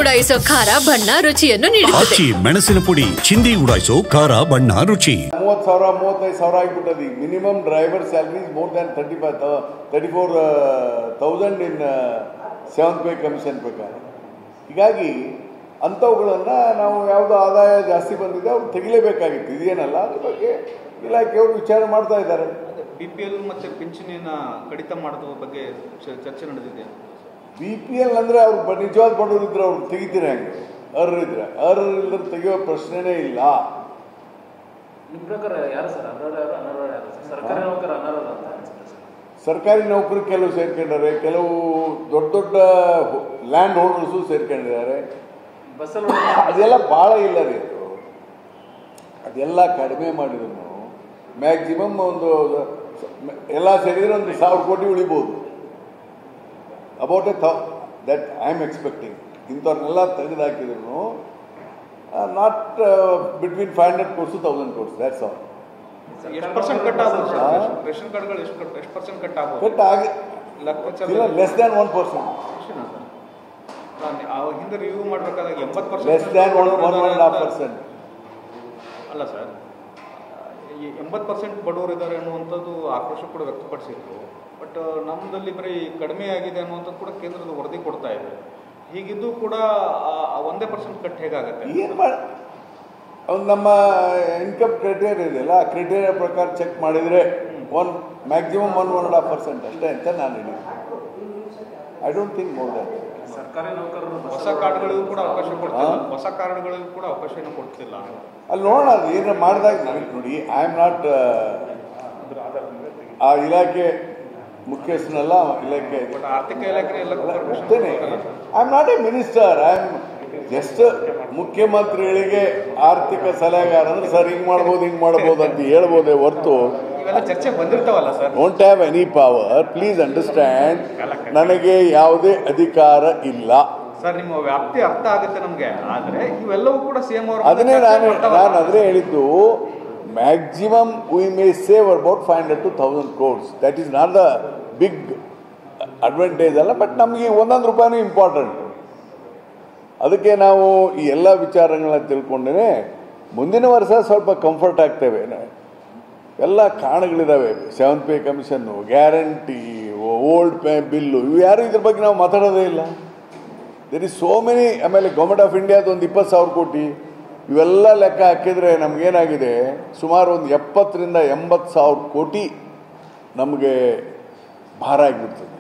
ಉಡಾಯಿಸೋ ಖಾರ ಬಣ್ಣ ರುಚಿಯನ್ನು ನೀಡುತ್ತದೆ. ಮೆಣಸಿನ ಪುಡಿ ಚಿಂದಿ ಉಡಾಯಿಸೋ ಖಾರ ಬಣ್ಣ ರುಚಿ. 30,000 35,000 ಆಗಿಬಿಟ್ಟది. Minimum driver salary is more than 34,000 in 7th pay commission ಪ್ರಕಾರ. ಹೀಗಾಗಿ ಅಂಥವುಗಳನ್ನು ನಾವು ಯಾವುದೋ ಆದಾಯ ಜಾಸ್ತಿ ಬಂದಿದೆ ಅವ್ರು ತೆಗಿಲೇಬೇಕಾಗಿತ್ತು. ಇದೇನಲ್ಲ, ಅದ್ರ ಬಗ್ಗೆ ಇಲಾಖೆಯವರು ವಿಚಾರ ಮಾಡ್ತಾ ಇದ್ದಾರೆ. BPL ಮತ್ತು ಪಿಂಚಣಿನ ಕಡಿತ ಮಾಡೋದ್ರ ಬಗ್ಗೆ ಚರ್ಚೆ ನಡೆದಿದೆ. BPL ಅಂದರೆ ಅವ್ರು ನಿಜವಾದ ಬಡವರಿದ್ರೆ ಅವ್ರು ತೆಗಿತೀರ, ಹೆಂಗೆ ಅರ್ಹರಿದ್ರೆ ಇಲ್ಲದ್ರೆ ತೆಗೆಯೋ ಪ್ರಶ್ನೆನೇ ಇಲ್ಲ. ನಿಮ್ಮ ಪ್ರಕಾರ ಯಾರು ಸರ್ ಅನರ್ಹ ಯಾರು? ಸರ್ಕಾರಿ ನೌಕರ ಅನರ್ಹ ಅಂತ ಅನಿಸುತ್ತೆ ಸರ್. ಸರ್ಕಾರಿ ನೌಕರು ಕೆಲವು ಸೇರ್ಕೊಂಡಿದ್ದಾರೆ, ಕೆಲವು ದೊಡ್ಡ ಲ್ಯಾಂಡ್ ಹೋಲ್ಡರ್ಸು ಸೇರ್ಕೊಂಡಿದ್ದಾರೆ. ಬಸ್ಸಲ್ಲಿ ಅದೆಲ್ಲ ಭಾಳ ಇಲ್ಲ ರೀ. ಅದೆಲ್ಲ ಕಡಿಮೆ ಮಾಡಿದ್ರು ಮ್ಯಾಕ್ಸಿಮಮ್ ಒಂದು ಎಲ್ಲ ಸೇರಿದ್ರೆ ಒಂದು 1,000 ಕೋಟಿ ಉಳಿಬೋದು. About that I am expecting. ಇಂಥವ್ರನ್ನೆಲ್ಲ ತೆಗೆದುಹಾಕಿದ್ರು not between 500 crores to 1,000 crores. That's all. ಎಷ್ಟು ಪರ್ಸೆಂಟ್ ಕಟ್ ಆಗ್ಬೋದು? ರೇಷನ್ ಕಾರ್ಡ್ಗಳು ಎಷ್ಟು ಪರ್ಸೆಂಟ್ ಕಟ್ ಆಗ್ಬೋದು? ಕಟ್ ಆಗಿ ಲೆಸ್ ದ್ಯಾನ್ 1%. ಹಿಂದೆ ರಿವ್ಯೂ ಮಾಡಬೇಕಾದಾಗ 80% ಲೆಸ್ ದ್ಯಾನ್ 1.5%. ಅಲ್ಲ ಸರ್, 80% ಬಡವರು ಇದ್ದಾರೆ ಅನ್ನುವಂಥದ್ದು ಆಕ್ರೋಶ ಕೂಡ ವ್ಯಕ್ತಪಡಿಸಿದ್ರು. ಬಟ್ ನಮ್ಮದಲ್ಲಿ ಬರೀ ಕಡಿಮೆ ಆಗಿದೆ ಅನ್ನುವಂಥದ್ದು ಕೂಡ ಕೇಂದ್ರದ ವರದಿ ಕೊಡ್ತಾ ಇದೆ. ಹೀಗಿದ್ದು ಕೂಡ 1% ಕಟ್ ಹೇಗಾಗುತ್ತೆ? ಏನು ಮಾಡಿ ನಮ್ಮ ಇನ್ಕಮ್ ಕ್ರೈಟೇರಿಯಾ ಇದೆಯಲ್ಲ, ಆ ಕ್ರೈಟೇರಿಯಾ ಪ್ರಕಾರ ಚೆಕ್ ಮಾಡಿದರೆ ಮ್ಯಾಕ್ಸಿಮಮ್ 1.5% ಅಷ್ಟೇ ಅಂತ ನಾನು ಹೇಳಿದೆ. I don't think more than. ಸರ್ಕಾರಿ ನೌಕರರು ಹೊಸ ಕಾರ್ಡ್ಗಳಿಗೂ ಕೂಡ ಅವಕಾಶ ಕೊಡ್ತಿಲ್ಲ, ಹೊಸ ಕಾರ್ಡ್ಗಳಿಗೂ ಕೂಡ ಅವಕಾಶ ಕೊಡ್ತಿಲ್ಲ. ಅಲ್ಲಿ ನೋಡೋಣ, ಅದು ಏನು ಮಾಡಿದಾಗ ನನಗೆ ನೋಡಿ, ಐ ಆಮ್ ನಾಟ್ ಆ ಇಲಾಖೆ ಮುಖ್ಯಸ್ಥನಲ್ಲ, ಇಲಾಖೆ ಆರ್ಥಿಕ ಇಲಾಖೆ ಎಲ್ಲ ಅಷ್ಟೇನೆ. I am not A minister, I am just ಮುಖ್ಯಮಂತ್ರಿಗಳಿಗೆ ಆರ್ಥಿಕ ಸಲಹೆಗಾರ. ಅಂದ್ರೆ ಸರ್ ಹಿಂಗೆ ಮಾಡ್ಬೋದು ಅಂತ ಹೇಳ್ಬೋದೇ ಹೊರತು ಚರ್ಚೆ ಬಂದಿರ್ತಾವಲ್ಲ sir. Don't have any power. Please understand, ನನಗೆ ಯಾವುದೇ ಅಧಿಕಾರ ಇಲ್ಲ ಸರ್. ನಿಮ್ಮ ವ್ಯಾಪ್ತಿ ಅರ್ಥ ಆಗುತ್ತೆ ನಮಗೆ, ಆದರೆ ಇವೆಲ್ಲವೂ ಕೂಡ ಸಿಎಂ ಅವರು ಅದನ್ನೇ ನಾನು ಅದೇ ಹೇಳಿದ್ದು. Maximum we may save about 500 to 1,000 crores. That is not the big advantage ಅಲ್ಲ, ಬಟ್ ನಮಗೆ ಒಂದೊಂದು ರೂಪಾಯಿನೂ ಇಂಪಾರ್ಟೆಂಟ್. ಅದಕ್ಕೆ ನಾವು ಈ ಎಲ್ಲ ವಿಚಾರಗಳನ್ನ ತಿಳ್ಕೊಂಡೇ ಮುಂದಿನ ವರ್ಷ ಸ್ವಲ್ಪ ಕಂಫರ್ಟ್ ಆಗ್ತೇವೆ. ಎಲ್ಲ ಕಾರಣಗಳಿದ್ದಾವೆ. 7th pay commission, guarantee, old pay bill, ಇವು ಯಾರು ಇದ್ರ ಬಗ್ಗೆ ನಾವು ಮಾತಾಡೋದೇ ಇಲ್ಲ. There is so many. ಆಮೇಲೆ ಗೌರ್ಮೆಂಟ್ ಆಫ್ ಇಂಡಿಯಾದ ಒಂದು 20,000 ಕೋಟಿ ಇವೆಲ್ಲ ಲೆಕ್ಕ ಹಾಕಿದರೆ ನಮಗೇನಾಗಿದೆ, ಸುಮಾರು ಒಂದು 70,000 to 80,000 ಕೋಟಿ ನಮಗೆ ಭಾರ ಆಗಿಬಿಡ್ತದೆ.